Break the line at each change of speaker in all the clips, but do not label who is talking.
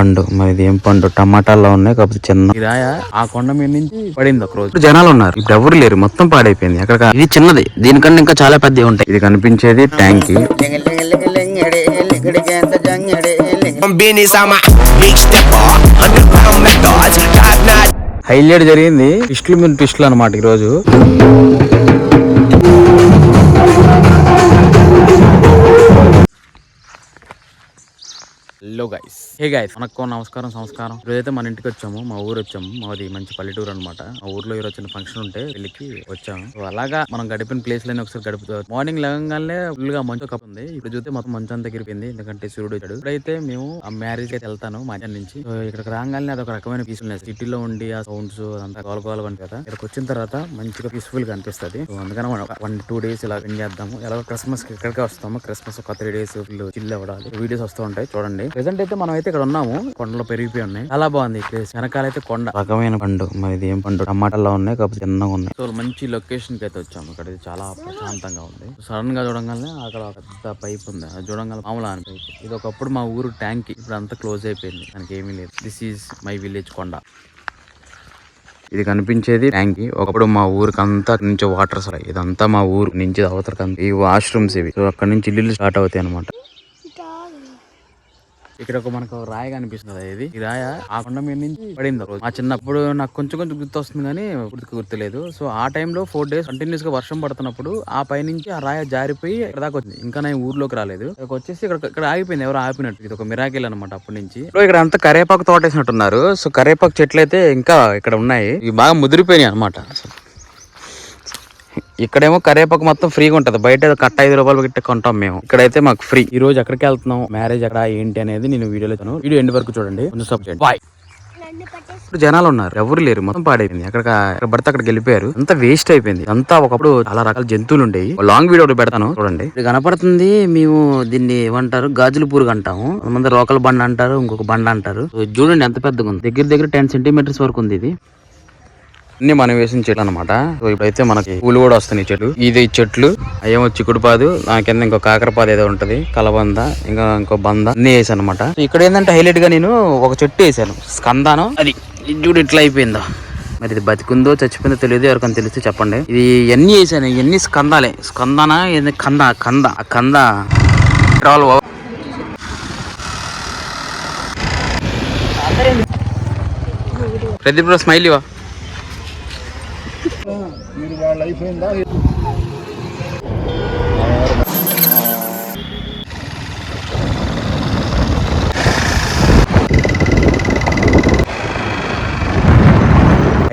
పండు మరి ఏం పండు టమాటాల్లో ఉన్నాయి కాకపోతే చిన్న రాయ ఆ కొండ మీద నుంచి పడింది ఒక రోజు. జనాలు ఉన్నారు, ఇప్పుడు ఎవరు లేరు, మొత్తం పాడైపోయింది. అక్కడ ఇది చిన్నది, దీనికన్నా ఇంకా చాలా పెద్దవి ఉంటాయి. ఇది కనిపించేది ట్యాంక్. హైలైట్ జరిగింది ట్విస్టులు మీద ట్విస్టులు అనమాట ఈరోజు. హలో గైస్, హే గైస్, మనకు నమస్కారం సంస్కారం. ఈరోజైతే మన ఇంటికి వచ్చాము, మా ఊరు వచ్చాము. మాది మంచి పల్లెటూరు అనమాట. మా ఊర్లో ఈరోజు చిన్న ఫంక్షన్ ఉంటే వెళ్ళికి వచ్చాము. సో అలాగా మనం గడిపిన ప్లేస్ లని ఒకసారి గడుపుతాం. మార్నింగ్ లేవగానే ఫుల్ గా మంచు కప్పు ఉంది. ఇప్పుడు చూస్తే మొత్తం మంచు అంతా ఎగిరిపోయింది, ఎందుకంటే సూర్యుడు వచ్చాడు. ఇప్పుడైతే మేము ఆ మ్యారేజ్ అయితే వెళ్తాను మధ్యాహ్నం నుంచి. సో ఇక్కడికి రాగానే అదొక రకమైన పీస్ఫుల్నెస్. సిటీలో ఉండి ఆ సౌండ్స్ అంతా గోలగోల ఉంది కదా, ఇక్కడికి వచ్చిన తర్వాత మంచిగా పీస్ఫుల్ గా అనిపిస్తుంది. సో అందుకని 1-2 days ఇలా ఎంజాయ్ చేద్దాము. ఎలా క్రిస్మస్ కి ఇక్కడికే వస్తాము. క్రిస్మస్ ఒక 3 days ఫుల్ చిల్ అవ్వడాలి. వీడియోస్ వస్తూ ఉంటాయి చూడండి. ప్రెసెంట్ అయితే మనం అయితే ఇక్కడ ఉన్నాము, కొండలో పెరిగిపోయి ఉన్నాయి. చాలా బాగుంది ఈ ప్లేస్. వెనకాలైతే కొండ రకమైన పండు, మరి ఇది ఏం పండు టమాటాల్లో ఉన్నాయి కాకపోతే చిన్నగా ఉన్నాయి. సో మంచి లొకేషన్ కి అయితే వచ్చాము. ఇక్కడ చాలా ప్రశాంతంగా ఉంది. సడన్ గా చూడంగానే అక్కడ పెద్ద పైప్ ఉంది, అది చూడంగానే మామూలు పైప్. ఇది ఒకప్పుడు మా ఊరు ట్యాంక్, ఇప్పుడు అంతా క్లోజ్ అయిపోయింది, దానికి ఏమీ లేదు. దిస్ ఈజ్ మై విలేజ్ కొండ. ఇది కనిపించేది ట్యాంక్. ఒకప్పుడు మా ఊరికి అంతా నుంచి వాటర్ సప్లై. ఇదంతా మా ఊరు నుంచి అవతల ఈ వాష్రూమ్స్ ఇవి. సో అక్కడ నుంచి ఇల్లు స్టార్ట్ అవుతాయి అనమాట. ఇక్కడ ఒక మనకు రాయి కనిపిస్తుంది. ఇది ఈ రాయ ఆ కొండ మీద నుంచి పడింది రోజు. మా చిన్నప్పుడు నాకు కొంచెం గుర్తు వస్తుంది కానీ గుర్తులేదు. సో ఆ టైంలో 4 days కంటిన్యూస్ గా వర్షం పడుతున్నప్పుడు ఆ పై నుంచి ఆ రాయ జారిపోయి ఇక్కడ దాకా వచ్చింది. ఇంకా నేను ఊర్లోకి రాలేదు. ఇక్కడ వచ్చేసి ఇక్కడ ఆగిపోయింది, ఎవరు ఆపినట్టు. ఇది ఒక మిరాకిల్ అనమాట అప్పటి నుంచి. ఇక్కడ అంతా కరేపాకు తోటేసినట్టున్నారు. సో కరేపాకు చెట్లు అయితే ఇంకా ఇక్కడ ఉన్నాయి, ఇవి బాగా ముదిరిపోయినాయి అనమాట. ఇక్కడేమో కరేపాకు మొత్తం ఫ్రీగా ఉంటది, బయట కట్ట 5 రూపాయలు పెట్టి కొంటాం మేము. ఇక్కడైతే మాకు ఫ్రీ. ఈ రోజు ఎక్కడికి వెళ్తున్నాం, మ్యారేజ్ ఎక్కడ ఏంటి అనేది నేను వీడియోలో వీడియో ఎండ్ వరకు చూడండి. ఇప్పుడు జనాలు ఉన్నారు, ఎవరు లేరు, మొత్తం పాడైపోయింది. ఎక్కడ పడితే అక్కడికి వెళ్ళిపోయారు, అంతా వేస్ట్ అయిపోయింది. అంతా ఒకప్పుడు చాలా రకాల జంతువులు ఉండేవి. లాంగ్ వీడియో పెడతాను చూడండి. ఇది కనపడుతుంది, మేము దీన్ని ఏమంటారు, గాజుల పూరుగు అంటాము. ముందు రోకల బండ అంటారు, ఇంకొక బండ అంటారు. చూడండి ఎంత పెద్దగా ఉంది, దగ్గర 10 centimeters వరకు ఉంది. ఇది అన్ని మనం వేసిన చెట్లు అనమాట. సో ఇప్పుడైతే మనకి పూలు కూడా వస్తున్నాయి చెట్లు. ఇది చెట్లు అయ్యేమో చిక్కుడుపాదు, దాని కింద ఇంకో కాకరపాదు ఏదో ఉంటది, కలబంద, ఇంకా ఇంకో బంద అన్ని వేసాను అనమాట. ఇక్కడ ఏంటంటే హైలైట్ గా నేను ఒక చెట్టు వేసాను, స్కందాను. అది చూడు ఇట్లా అయిపోయిందో. మరి ఇది బతికుందో చచ్చిపోయిందో తెలియదు, ఎవరికైనా తెలిస్తే చెప్పండి. ఇది ఎన్ని వేసాను, ఇవన్నీ స్కందాలే. స్కందానా కంద ప్రదీప్ బ్రో స్మైల్ ఇవా. మీరు వాళ్ళ అయిపోయిందా?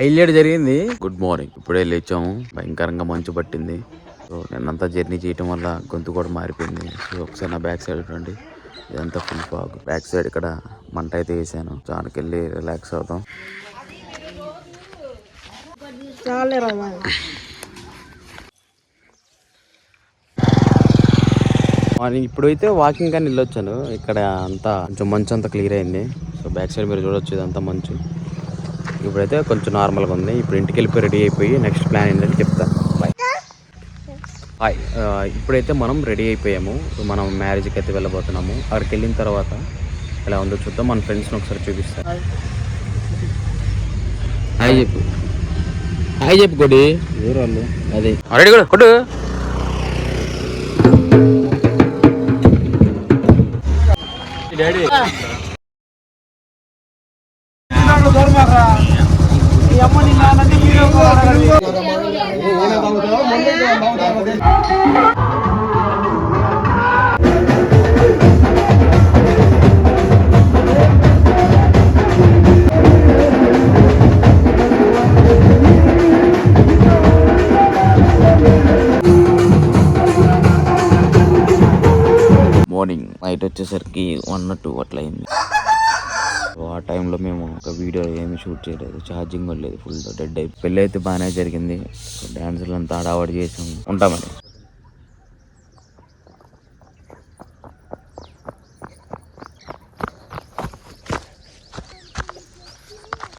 హైలైట్ జరిగింది. గుడ్ మార్నింగ్, ఇప్పుడే లేచాము. భయంకరంగా మంచు పట్టింది. సో నిన్నంతా జర్నీ చేయటం వల్ల గొంతు కూడా మారిపోయింది. సో ఒకసారి నా బ్యాక్ సైడ్ చూడండి, ఇదంతా ఫుల్ ఫాగ్. బ్యాక్ సైడ్ ఇక్కడ మంట అయితే వేసాను, చానికి వెళ్ళి రిలాక్స్ అవుతాం. ఇప్పుడైతే వాకింగ్ కానీ వెళ్ళొచ్చాను. ఇక్కడ అంతా కొంచెం మంచు అంతా క్లియర్ అయింది. సో బ్యాక్ సైడ్ మీరు చూడొచ్చు, ఇదంతా మంచు. ఇప్పుడైతే కొంచెం నార్మల్గా ఉంది. ఇప్పుడు ఇంటికి వెళ్ళిపోయి రెడీ అయిపోయి నెక్స్ట్ ప్లాన్ ఏంటంటే చెప్తాను. హాయ్, ఇప్పుడైతే మనం రెడీ అయిపోయాము. మనం మ్యారేజ్కి అయితే వెళ్ళబోతున్నాము. అక్కడికి వెళ్ళిన తర్వాత ఎలా ఉందో చూద్దాం. మన ఫ్రెండ్స్ని ఒకసారి చూపిస్తాను. హాయ్ చెప్పు, హాయ్ చెప్పు కొడి. అదే రెడీ కూడా కొట్టు. డాడీ మార్నింగ్ నైట్ వచ్చేసరికి 1 or 2 అట్లా అయింది. సో ఆ టైంలో మేము ఒక వీడియో ఏమి షూట్ చేయలేదు, ఛార్జింగ్ కూడా లేదు, ఫుల్ డెడ్ అయిపోయి. పెళ్ళి అయితే బాగానే జరిగింది. డాన్సులు అంతా ఆడావాడి చేసాము. ఉంటామని.